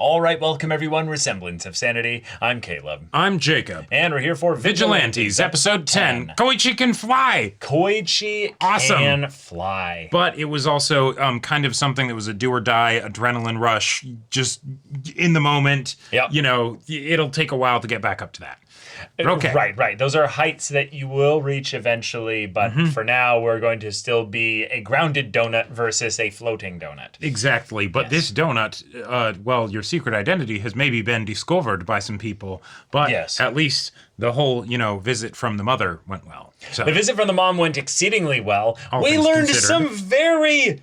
All right, welcome everyone. We're Semblance of Sanity. I'm Caleb. I'm Jacob. And we're here for Vigilantes, episode 10. Koichi can fly! Koichi can fly. But it was also kind of something that was a do or die adrenaline rush, just in the moment. Yep. You know, it'll take a while to get back up to that. Okay. Right. Those are heights that you will reach eventually, but for now we're going to still be a grounded donut versus a floating donut. Exactly. But this donut, well, your secret identity has maybe been discovered by some people, but at least the whole, visit from the mother went well. So the visit from the mom went exceedingly well. We learned some very,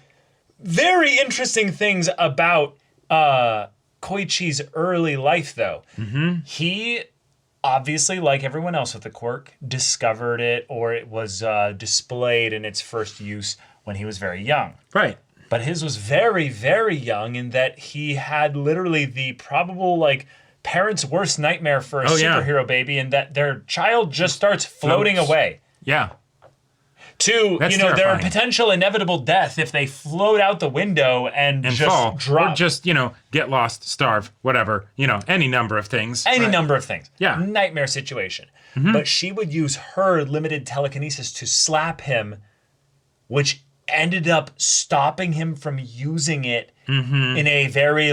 very interesting things about Koichi's early life, though. He obviously, like everyone else with the quirk, discovered it or it was displayed in its first use when he was very young. Right. But his was very, very young in that he had literally the probable, parents' worst nightmare for a superhero baby, and that their child just starts floating away. Yeah. To, their potential inevitable death if they float out the window and just fall, drop. or just, get lost, starve, whatever, any number of things. Any number of things. Yeah. Nightmare situation. But she would use her limited telekinesis to slap him, which ended up stopping him from using it in a very,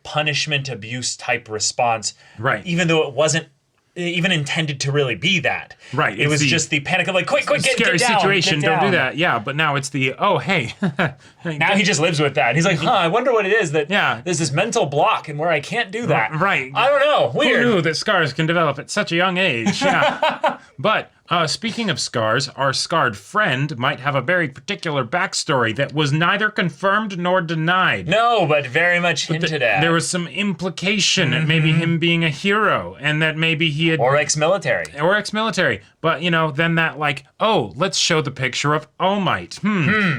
punishment abuse type response. Right. Even though it wasn't even intended to really be that. Right. It was just the panic of quick, get down. Scary situation, get down. don't do that. Yeah, but now it's the, oh, hey. Now he just lives with that. He's like, I wonder what it is that there's this mental block and where I can't do that. Right. I don't know. Weird. Who knew that scars can develop at such a young age? Yeah. But speaking of scars, our scarred friend might have a very particular backstory that was neither confirmed nor denied. No, but very much hinted at. There was some implication that maybe him being a hero and that maybe he had... Or ex-military. But, then that let's show the picture of All Might.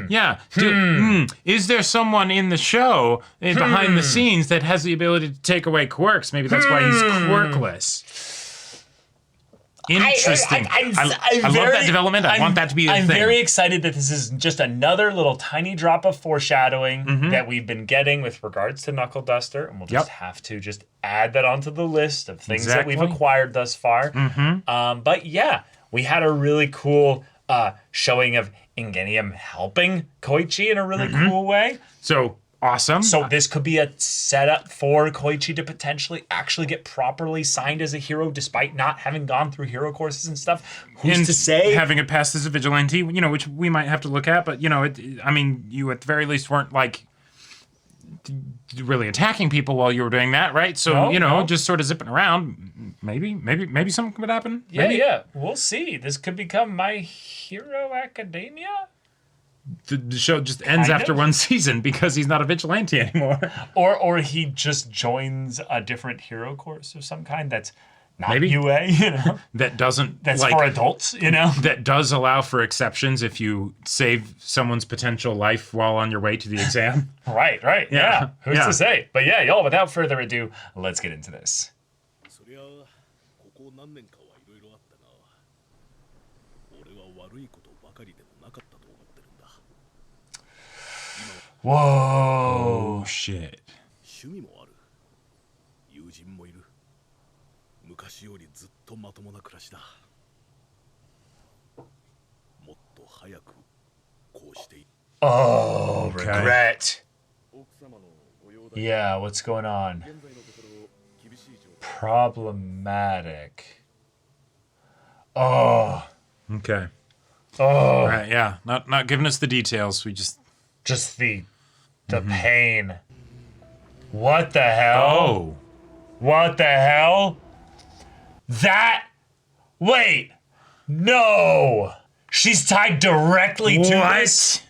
Yeah. Is there someone in the show behind the scenes that has the ability to take away quirks? Maybe that's why he's quirkless. Interesting. I love that development. I want that to be a thing. I'm very excited that this is just another little tiny drop of foreshadowing that we've been getting with regards to Knuckle Duster, and we'll just have to just add that onto the list of things that we've acquired thus far. But yeah, we had a really cool showing of Ingenium helping Koichi in a really cool way. So awesome. So this could be a setup for Koichi to potentially actually get properly signed as a hero despite not having gone through hero courses and stuff. Who's to say? Having it passed as a vigilante, which we might have to look at, but, you at the very least weren't, really attacking people while you were doing that, right? So, just sort of zipping around. Maybe something could happen. Yeah. We'll see. This could become My Hero Academia? The show just ends after one season because he's not a vigilante anymore. Or he just joins a different hero course of some kind that's not UA, That's for adults, That does allow for exceptions if you save someone's potential life while on your way to the exam. Right. Yeah. Who's to say? But yeah, y'all, without further ado, let's get into this. Whoa. Oh, shit. Oh, regret. Yeah, what's going on? Problematic. Oh. Okay. Oh. Right, yeah. Not giving us the details. We just the pain. What the hell? Oh. What the hell? Wait. No. She's tied directly to this?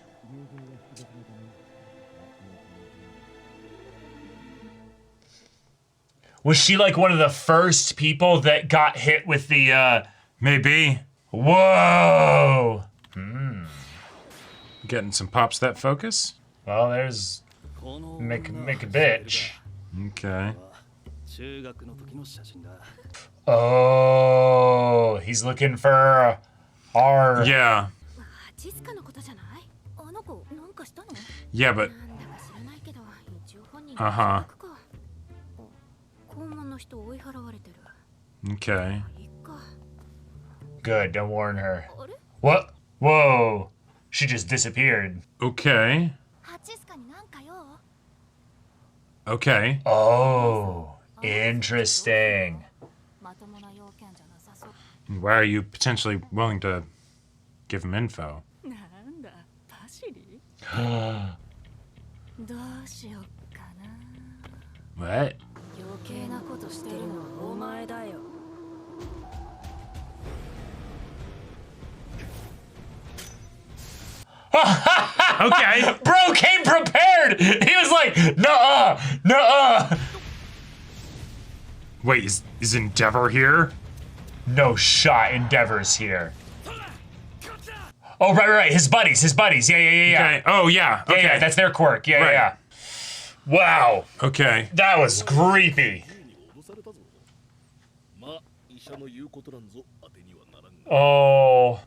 Was she one of the first people that got hit with the, Maybe. Whoa. Getting some pops that focus? Well, there's make a bitch. Okay. Oh, he's looking for our... Yeah. Yeah, but... Uh-huh. Okay. Good, don't warn her. What? Whoa. She just disappeared. Okay. Okay. Oh, interesting. Why are you potentially willing to give him info? What? Okay. Bro came prepared. He was like, nuh-uh, nuh-uh. Wait, is Endeavor here? No shot, Endeavor's here. Oh, right. His buddies. Yeah. Okay. Oh, yeah. Okay. Yeah, that's their quirk. Yeah. Wow. Okay. That was creepy. Oh.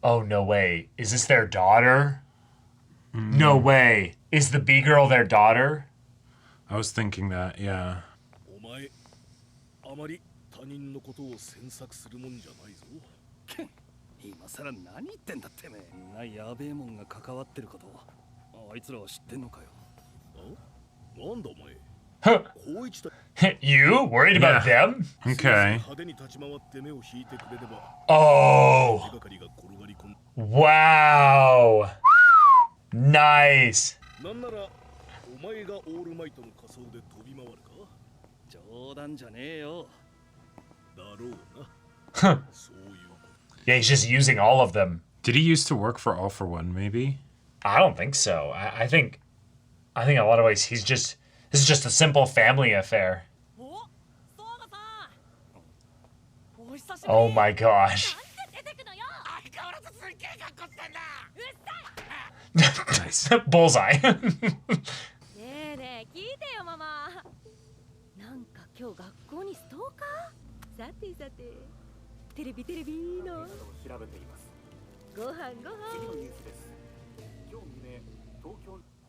Oh, no way. Is this their daughter? No way. Is the B-girl their daughter? I was thinking that, yeah. You? Worried about them? Okay. Oh. Wow. Nice. Yeah, he's just using all of them. Did he used to work for All for One, maybe? I don't think so. I think in a lot of ways this is just a simple family affair. Oh my gosh. Nice. Bullseye.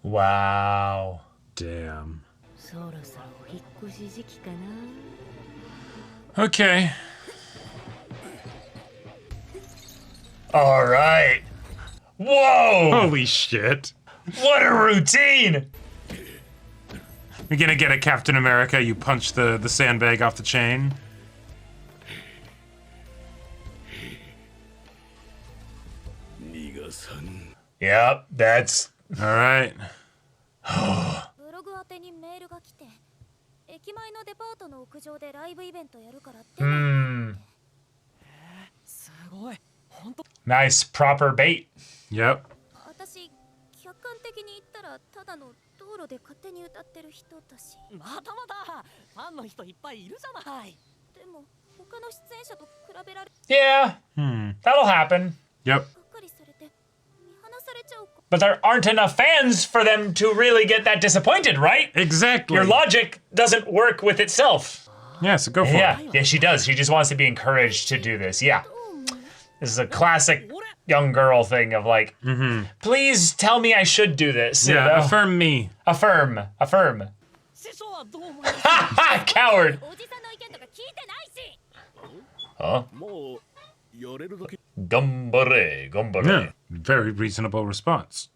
Wow. Damn. Okay. All right. Whoa! Holy shit. What a routine! You're gonna get a Captain America, you punch the sandbag off the chain. Yep, that's... Alright. Nice, proper bait. Yep. Yeah, that'll happen. Yep. But there aren't enough fans for them to really get that disappointed, right? Exactly. Your logic doesn't work with itself. Yeah, so go for it. Yeah, she does. She just wants to be encouraged to do this. Yeah. This is a classic young girl thing of like, please tell me I should do this. Yeah, you know? affirm me. Affirm. Coward. Huh? Gambare. Yeah, very reasonable response.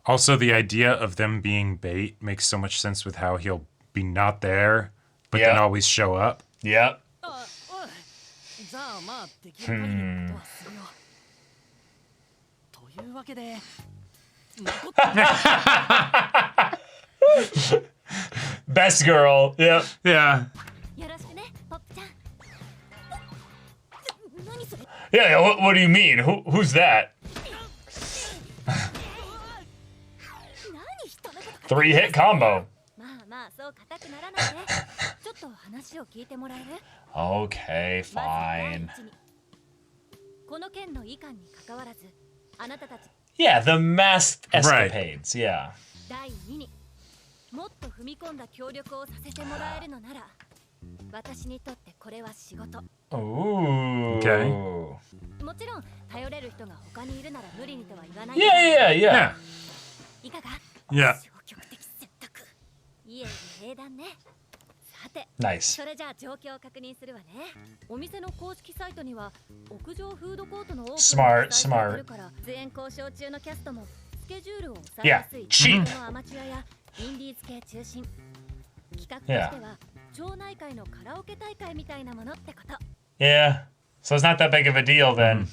Also, the idea of them being bait makes so much sense with how he'll be not there, but then always show up. Yep. Best girl. Yep. Yeah. Yeah, what do you mean? Who's that? 3-hit combo. Okay, fine. Yeah, the masked escapades, yeah. Ooh. Okay. Yeah. Nice. それじゃあ状況を確認するわね。お店の公式サイトには屋上フードコートのオープンが記載されてるから、出演交渉中のキャストもスケジュールを抑えやすい地元のアマチュアやインディーズ系中心。企画としては町内会のカラオケ大会みたいなものってこと。Yeah. So it's not that big of a deal then.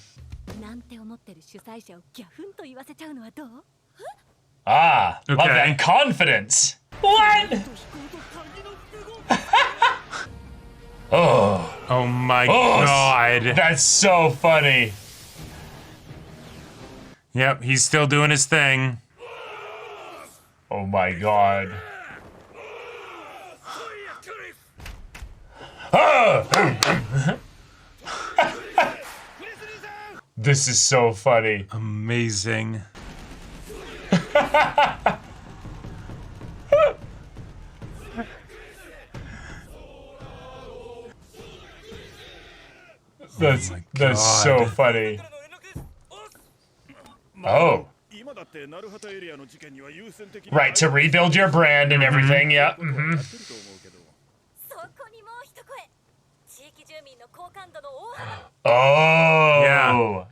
なんて思ってる主催者をギャフンと言わせちゃうのはどう？ Ah, love Okay. that confidence. What? Oh, Oh my god. that's so funny. Yep, he's still doing his thing. Oh my god. This is so funny. Amazing. That's my that's so God. funny. Oh. Right, to rebuild your brand and everything, yeah. Mm-hmm. そこにもう一声。地域住民の好感度の大幅。 Oh.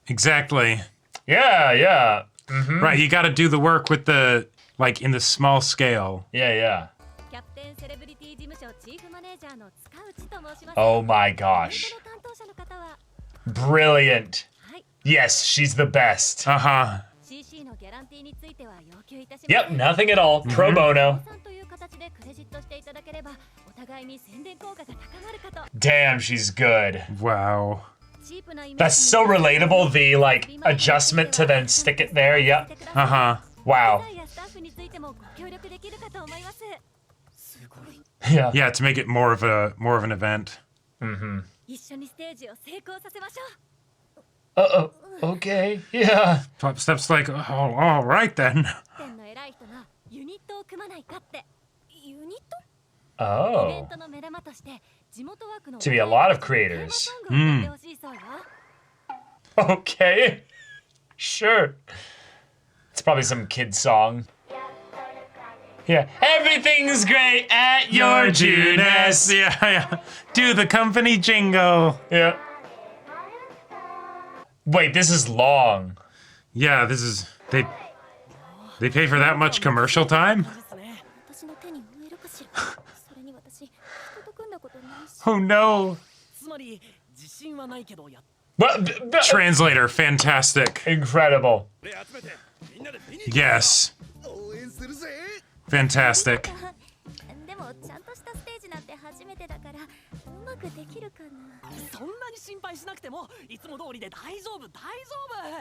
Exactly. Yeah. Mm-hmm. Right, you gotta do the work with the, like, in the small scale. Yeah. キャプテンセレブリティ事務所チーフマネージャーの塚内と申します。 Oh my イベン gosh. トの担当者の方は、 Brilliant. はい、 Yes, she's the best. Uh-huh. CC のギャランティーについては要求いたします。 Yep, nothing at all. Pro bono. さんという形でクレジットしていただければ、お互いに宣伝効果が高まるかと。 Damn, she's good. Wow. チープなイメージ That's so relatable, the, like, adjustment to then stick it there. Yep. Uh-huh. Wow. やスタッフについてもご協力できるかと思います。すごい。 Yeah. Yeah, to make it more of an event. 一緒にステージを成功させましょう。 Uh-oh. Okay. Yeah. Top Step's like, oh, all right then. 店の偉い人がユニットを組まないかって。ユニット？イベン Oh. トの目玉として地元枠の To be a lot of creators. テーマソングを歌ってほしいそうよ。 Okay. Sure. It's probably some kid song. Yeah. Everything's great at your Judas. Yeah. Do the company jingle. Yeah. Wait, this is long. Yeah, this is they pay for that much commercial time? 私の手に負えるかしら。それに私人と組んだことないし。 Oh no. つまり自信はないけどやっ Translator, fantastic. Incredible. て集めてみんなで見に Yes. 応援するぜ。 Fantastic. でもちゃんとしたステージなんて初めてだからうまくできるかな。そんなに心配しなくてもいつも通りで大丈夫大丈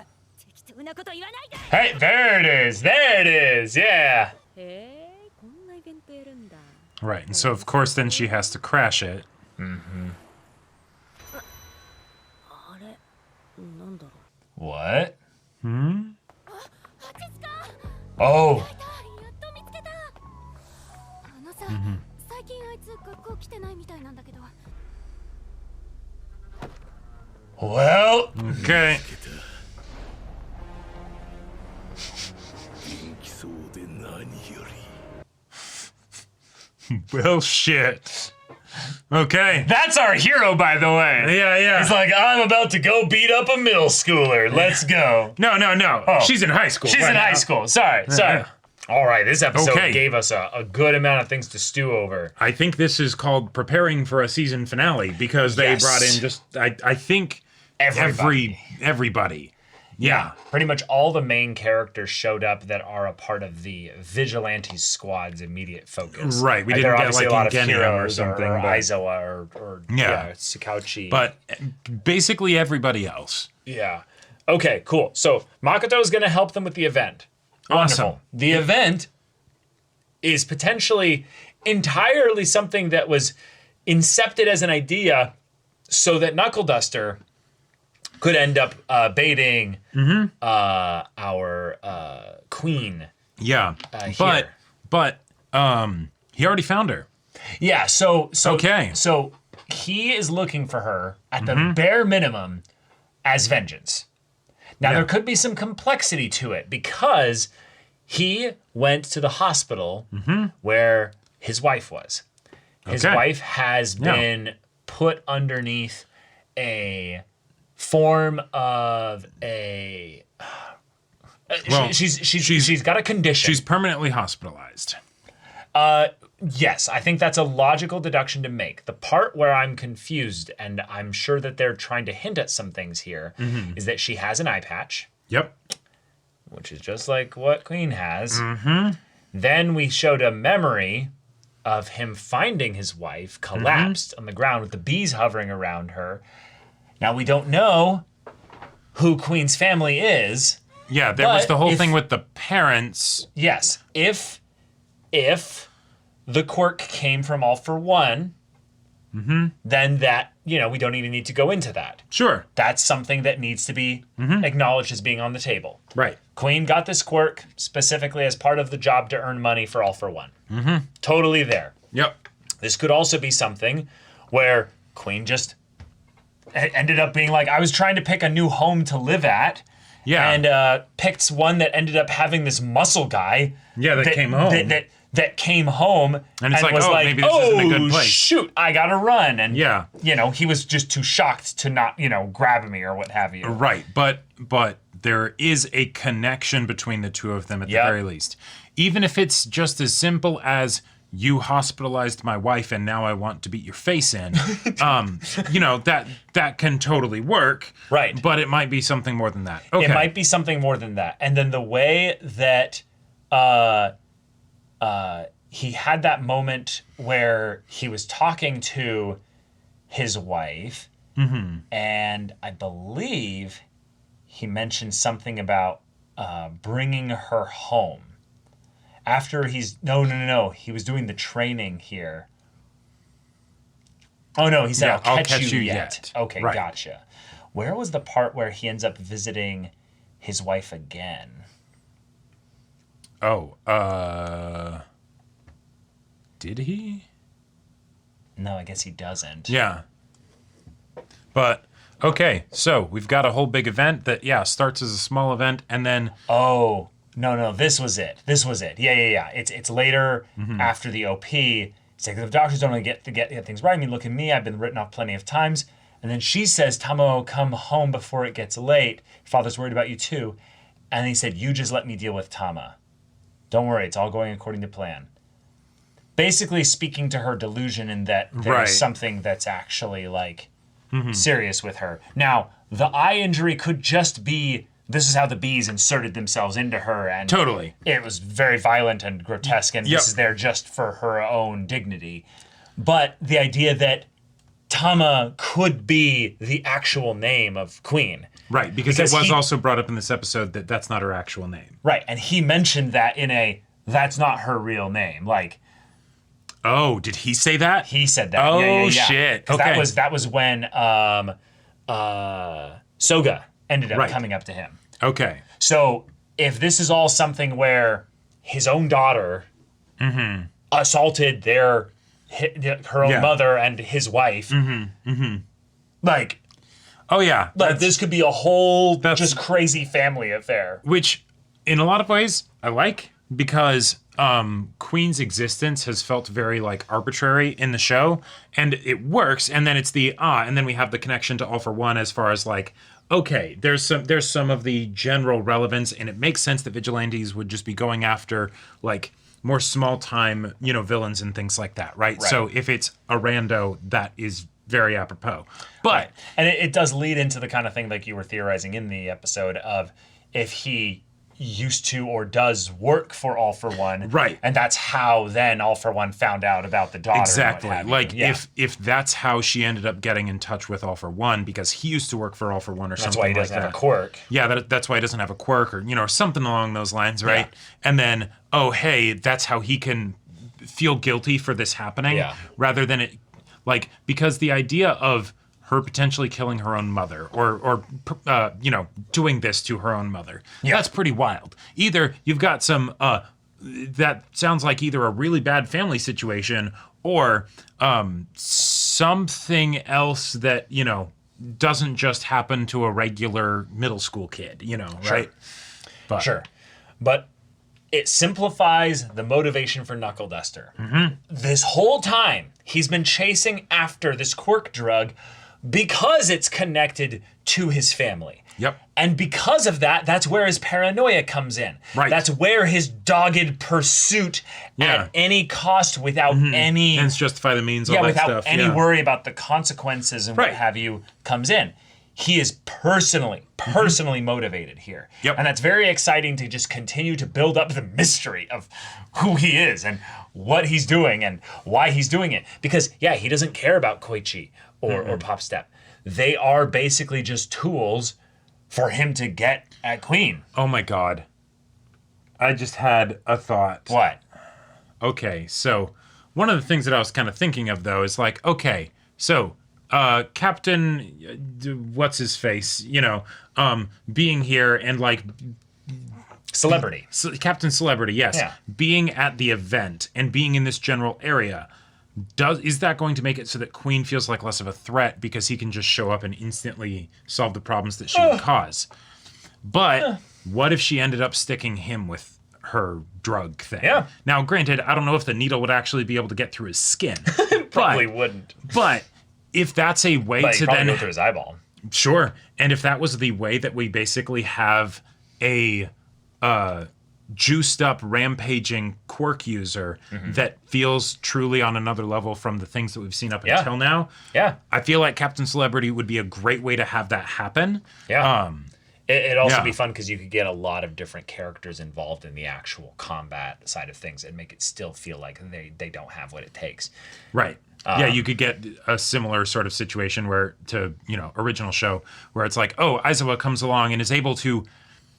夫。適当なこと言わないで。 Hey, there it is. There it is. Yeah. へえ、こんなイベントやるんだ。 Right, and so of course then she has to crash it. あれ、なんだろう。 What? 蜂塚。 Oh. やっと見つけた。あのさ、最近あいつ学校来てないみたいなんだけど。 Well. Okay. 元気そうで何より。 Well, shit. Okay. That's our hero, by the way. Yeah. He's like, I'm about to go beat up a middle schooler. Let's go. No. Oh. She's in high school. She's right in high now. school. Sorry. All right, this episode Okay. gave us a good amount of things to stew over. I think this is called preparing for a season finale because they Yes. brought in just I think everybody. Yeah. Pretty much all the main characters showed up that are a part of the Vigilantes squad's immediate focus. Right, we Like, didn't there are get, obviously like, a lot of Ingenium or heroes something, or but- Aizawa or Yeah. Tsukauchi. But basically everybody else. Yeah. Okay, cool. So Makoto is going to help them with the event. Awesome. Wonderful. The event is potentially entirely something that was incepted as an idea so that Knuckle Duster could end up baiting our queen. Yeah. Here. But he already found her. Yeah, so Okay. So he is looking for her at the bare minimum as vengeance. Now, there could be some complexity to it because he went to the hospital where his wife was. His wife has been put underneath a form of a... she's got a condition. She's permanently hospitalized. Yes, I think that's a logical deduction to make. The part where I'm confused, and I'm sure that they're trying to hint at some things here, is that she has an eye patch. Yep. Which is just like what Queen has. Then we showed a memory of him finding his wife collapsed on the ground with the bees hovering around her. Now, we don't know who Queen's family is. Yeah, there was the whole thing with the parents. Yes, if the quirk came from All for One, then that, we don't even need to go into that. Sure. That's something that needs to be acknowledged as being on the table. Right. Queen got this quirk specifically as part of the job to earn money for All for One. Totally there. Yep. This could also be something where Queen just ended up being like, I was trying to pick a new home to live at. Yeah. And picked one that ended up having this muscle guy. Yeah, that came home. That came home and it's was like, maybe this isn't a good place. Shoot, I gotta run. And yeah, he was just too shocked to not, grab me or what have you. Right, but there is a connection between the two of them at the very least. Even if it's just as simple as you hospitalized my wife and now I want to beat your face in, that can totally work. Right. But it might be something more than that. Okay. It might be something more than that. And then the way that he had that moment where he was talking to his wife, and I believe he mentioned something about bringing her home. After No. He was doing the training here. Oh, no, he said, I'll catch you yet. Okay, right. Gotcha. Where was the part where he ends up visiting his wife again? Oh, did he? No, I guess he doesn't. Yeah. But, okay, so we've got a whole big event that, starts as a small event and then... Oh, no, this was it. Yeah. It's later after the OP. It's like, the doctors don't really get things right. I mean, look at me. I've been written off plenty of times. And then she says, Tamo, come home before it gets late. Your father's worried about you too. And he said, you just let me deal with Tama. Don't worry, it's all going according to plan. Basically speaking to her delusion in that there's something that's actually like serious with her. Now, the eye injury could just be, this is how the bees inserted themselves into her. And totally. It was very violent and grotesque, and this is there just for her own dignity. But the idea that Tama could be the actual name of Queen. Right, because it was also brought up in this episode that that's not her actual name. Right, and he mentioned that that's not her real name. Like, oh, did he say that? He said that. Oh, yeah. shit. Okay. That was when Soga ended up coming up to him. Okay. So if this is all something where his own daughter assaulted her own mother and his wife, like... Oh, yeah. Like, this could be a whole just crazy family affair. Which, in a lot of ways, I like, because Queen's existence has felt very, like, arbitrary in the show, and it works, and then it's and then we have the connection to All for One as far as, like, okay, there's some of the general relevance, and it makes sense that Vigilantes would just be going after, like, more small-time, villains and things like that, right? So if it's a rando, that is very apropos. But and it does lead into the kind of thing like you were theorizing in the episode of if he used to or does work for All for One, right? And that's how then All for One found out about the daughter. Exactly. Like if that's how she ended up getting in touch with All for One because he used to work for All for One or something like that. That's why he doesn't have a quirk. Yeah, that's why he doesn't have a quirk or something along those lines, right? Yeah. And then hey, that's how he can feel guilty for this happening rather than it. Like, because the idea of her potentially killing her own mother or doing this to her own mother, that's pretty wild. Either you've got some, that sounds like either a really bad family situation or something else that, doesn't just happen to a regular middle school kid, right? But, Sure. But it simplifies the motivation for Knuckle Duster. This whole time, he's been chasing after this quirk drug because it's connected to his family. Yep. And because of that, that's where his paranoia comes in. Right. That's where his dogged pursuit at any cost without any... Ends justify the means, all that without stuff. any worry about the consequences and what have you comes in. He is personally motivated here. Yep. And that's very exciting to just continue to build up the mystery of who he is and what he's doing and why he's doing it. Because, he doesn't care about Koichi or Pop Step. They are basically just tools for him to get at Queen. Oh my God. I just had a thought. What? Okay, so one of the things that I was kind of thinking of, though, is like, okay, so Captain, what's his face, being here and like... Celebrity. Captain Celebrity, yes. Yeah. Being at the event and being in this general area, is that going to make it so that Queen feels like less of a threat because he can just show up and instantly solve the problems that she would cause? But what if she ended up sticking him with her drug thing? Yeah. Now, granted, I don't know if the needle would actually be able to get through his skin. Probably wouldn't. But if that's a way But to probably then... go through his eyeball. Sure. And if that was the way that we basically have a juiced up, rampaging quirk user that feels truly on another level from the things that we've seen up until now. Yeah. I feel like Captain Celebrity would be a great way to have that happen. Yeah. It'd also be fun because you could get a lot of different characters involved in the actual combat side of things and make it still feel like they don't have what it takes. Right. You could get a similar sort of situation where original show where it's like, oh, Aizawa comes along and is able to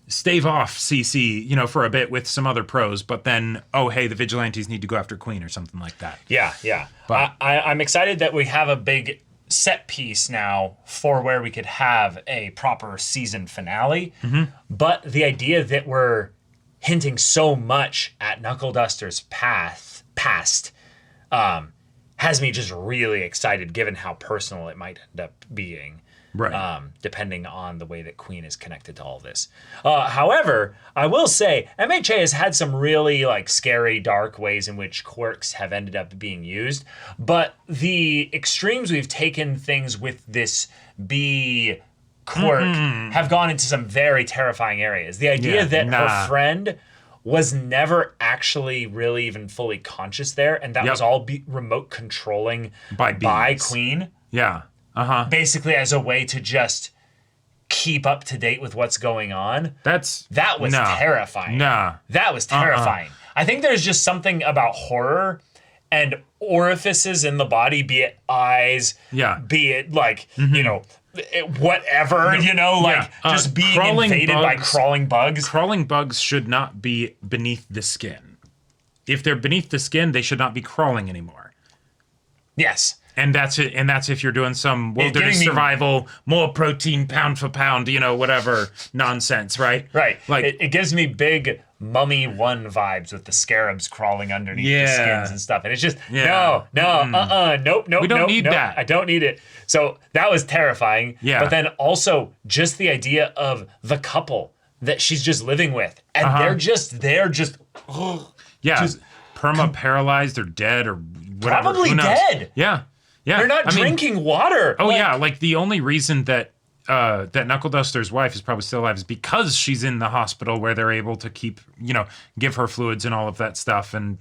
stave off CC, for a bit with some other pros, but then, oh, hey, the Vigilantes need to go after Queen or something like that. Yeah. But I'm excited that we have a big set piece now for where we could have a proper season finale. But the idea that we're hinting so much at Knuckle Duster's past has me just really excited, given how personal it might end up being. Right. Depending on the way that Queen is connected to all this. However, I will say MHA has had some really scary, dark ways in which quirks have ended up being used. But the extremes we've taken things with this B quirk have gone into some very terrifying areas. The idea that her friend was never actually really even fully conscious there, and that was all remote controlling by Queen. Yeah. Basically as a way to just keep up to date with what's going on. That was terrifying. That was terrifying. I think there's just something about horror and orifices in the body, be it eyes, be it whatever, just being invaded by crawling bugs. Crawling bugs should not be beneath the skin. If they're beneath the skin, they should not be crawling anymore. Yes. And that's it. And that's if you're doing some wilderness survival, more protein pound for pound, whatever nonsense, right? Right. It gives me big Mummy 1 vibes with the scarabs crawling underneath the skins and stuff. And it's just, nope. We don't need that. I don't need it. So that was terrifying. Yeah. But then also just the idea of the couple that she's just living with. And they're just perma paralyzed or dead or whatever. Probably dead. Yeah. They're not drinking water. Oh, the only reason that Knuckle Duster's wife is probably still alive is because she's in the hospital where they're able to keep, give her fluids and all of that stuff. And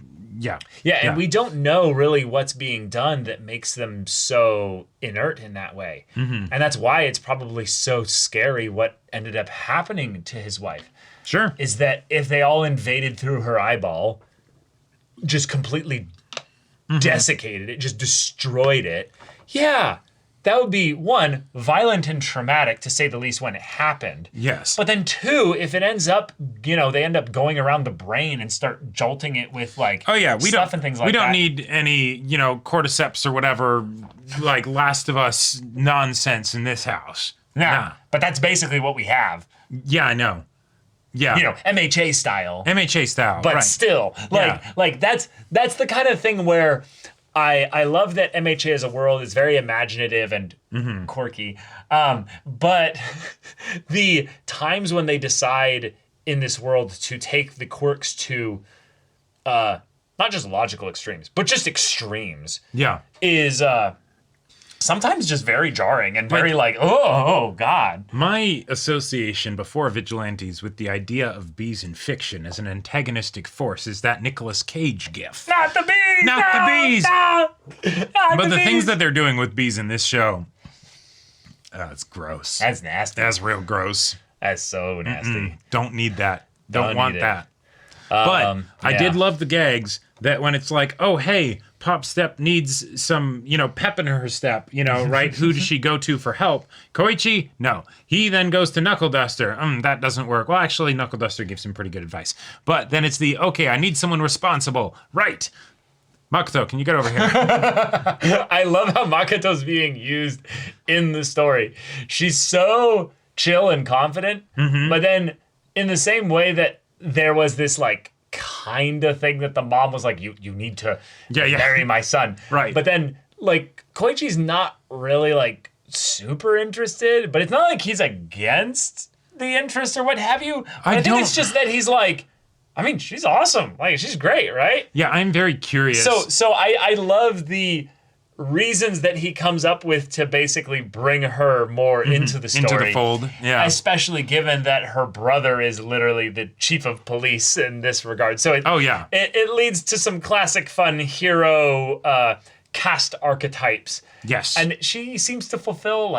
and we don't know really what's being done that makes them so inert in that way. And that's why it's probably so scary what ended up happening to his wife. Sure. Is that if they all invaded through her eyeball, just completely desiccated it, just destroyed it. Yeah, that would be, one, violent and traumatic, to say the least, when it happened. Yes. But then two, if it ends up, they end up going around the brain and start jolting it with stuff and things like that. We don't need any, cordyceps or whatever, Last of Us nonsense in this house. Nah. But that's basically what we have. Yeah, I know. Yeah. MHA style. MHA style. But right. still, that's the kind of thing where I love that MHA as a world is very imaginative and quirky. But the times when they decide in this world to take the quirks to not just logical extremes, but just extremes. Yeah. Is sometimes just very jarring and very oh God. My association before Vigilantes with the idea of bees in fiction as an antagonistic force is that Nicolas Cage gif. Not the bees! Not the bees! But the bees. things that they're doing with bees in this show, it's gross. That's nasty. That's real gross. That's so nasty. Don't need that. Don't want need it. that. But I did love the gags that when it's like, oh, hey, Pop Step needs some, pep in her step, right? Who does she go to for help? Koichi? No. He then goes to Knuckle Duster. That doesn't work. Well, actually, Knuckle Duster gives him pretty good advice. But then it's okay, I need someone responsible. Right. Makoto, can you get over here? I love how Makoto's being used in the story. She's so chill and confident, but then in the same way that there was this kind of thing that the mom was like, you need to marry my son. Right. But then Koichi's not really super interested, but it's not like he's against the interest or what have you. I think it's just that he's she's awesome. She's great, right? Yeah, I'm very curious. So I love the reasons that he comes up with to basically bring her more into the story. Into the fold, yeah. Especially given that her brother is literally the chief of police in this regard. So it leads to some classic fun hero cast archetypes. Yes. And she seems to fulfill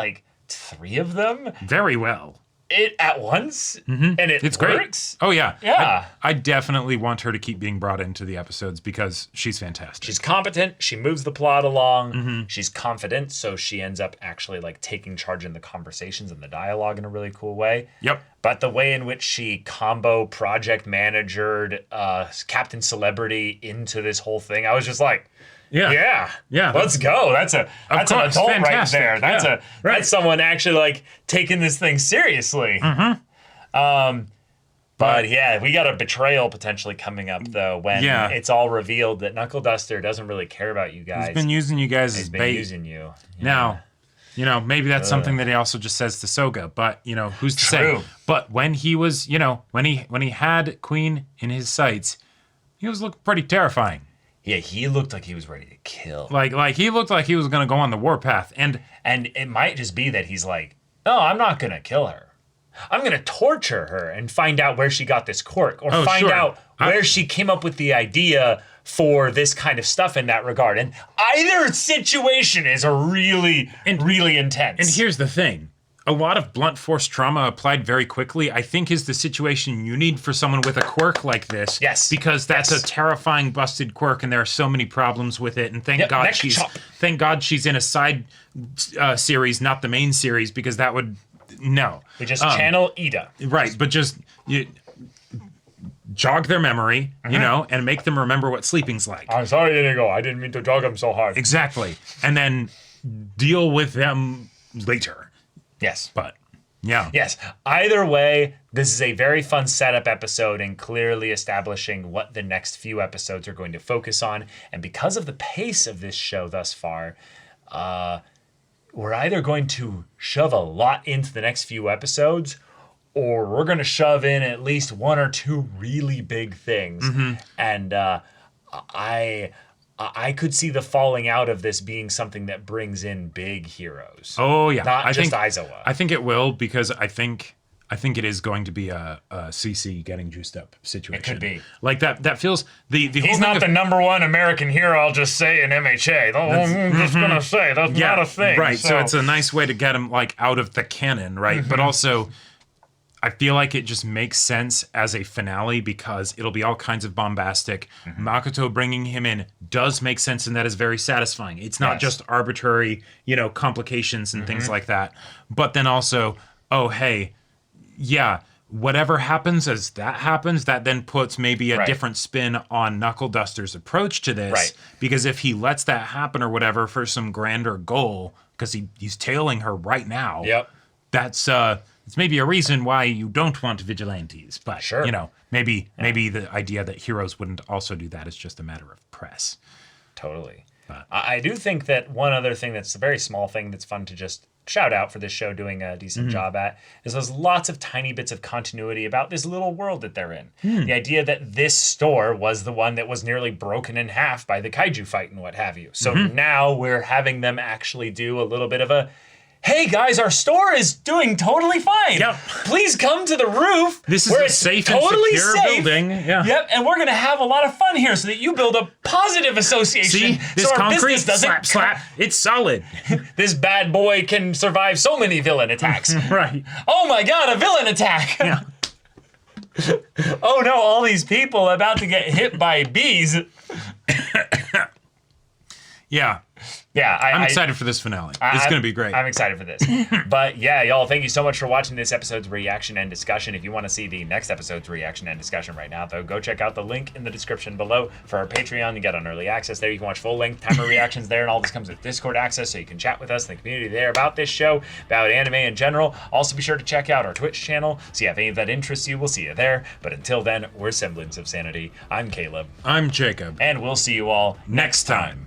3 of them. Very well. It at once, and it's great. works. Oh, yeah. Yeah. I definitely want her to keep being brought into the episodes because she's fantastic. She's competent. She moves the plot along. She's confident, so she ends up actually taking charge in the conversations and the dialogue in a really cool way. Yep. But the way in which she combo project managered Captain Celebrity into this whole thing, I was just like, yeah. Let's go. That's an adult fantastic. Right there. That's someone actually taking this thing seriously. But yeah, we got a betrayal potentially coming up though when it's all revealed that Knuckle Duster doesn't really care about you guys. He's been using you guys as bait. Using you. Now, maybe that's something that he also just says to Soga, but who's to say? But when he was, when he had Queen in his sights, he was looking pretty terrifying. Yeah, he looked like he was ready to kill. He looked like he was going to go on the warpath. And it might just be that he's like, no, I'm not going to kill her. I'm going to torture her and find out where she got this quirk or find out where she came up with the idea for this kind of stuff in that regard. And either situation is really intense. And here's the thing. A lot of blunt force trauma applied very quickly, I think, is the situation you need for someone with a quirk like this. Yes. Because that's a terrifying busted quirk, and there are so many problems with it. And thank God she's in a side series, not the main series, because that would We just channel Ida. Right, but just jog their memory, and make them remember what sleeping's like. I'm sorry, Inigo. I didn't mean to jog them so hard. Exactly, and then deal with them later. Yes. But, yeah. Yes. Either way, this is a very fun setup episode and clearly establishing what the next few episodes are going to focus on. And because of the pace of this show thus far, we're either going to shove a lot into the next few episodes, or we're going to shove in at least 1 or 2 really big things. And I could see the falling out of this being something that brings in big heroes. Oh yeah, not just Aizawa. I think it will because I think it is going to be a CC getting juiced up situation. It could be that feels the whole He's not the number 1 American hero. I'll just say in MHA. I'm just gonna say that's not a thing. Right. So it's a nice way to get him out of the canon, right? But also, I feel like it just makes sense as a finale because it'll be all kinds of bombastic. Makoto bringing him in does make sense, and that is very satisfying. It's not just arbitrary, complications and things like that. But then also, whatever happens as that happens, that then puts maybe a different spin on Knuckle Duster's approach to this. Right. Because if he lets that happen or whatever for some grander goal, because he's tailing her right now, that's it's maybe a reason why you don't want vigilantes, but maybe the idea that heroes wouldn't also do that is just a matter of press. Totally. But I do think that one other thing that's a very small thing that's fun to just shout out for this show doing a decent job at, is there's lots of tiny bits of continuity about this little world that they're in. The idea that this store was the one that was nearly broken in half by the kaiju fight and what have you. So now we're having them actually do a little bit of a, hey guys, our store is doing totally fine. Yep. Please come to the roof. This is where a it's safe totally and secure safe. building. Yeah. Yep, and we're gonna have a lot of fun here so that you build a positive association. See, this so our concrete, business doesn't slap, it's solid. This bad boy can survive so many villain attacks. Right. Oh my god, a villain attack! Yeah. Oh no, all these people about to get hit by bees. Yeah. Yeah, I'm excited for this finale. It's going to be great. I'm excited for this. But yeah, y'all, thank you so much for watching this episode's reaction and discussion. If you want to see the next episode's reaction and discussion right now, though, go check out the link in the description below for our Patreon. You get on early access there. You can watch full-length timer reactions there, and all this comes with Discord access, so you can chat with us in the community there about this show, about anime in general. Also, be sure to check out our Twitch channel. See if any of that interests you. We'll see you there. But until then, we're Semblance of Sanity. I'm Caleb. I'm Jacob. And we'll see you all next time.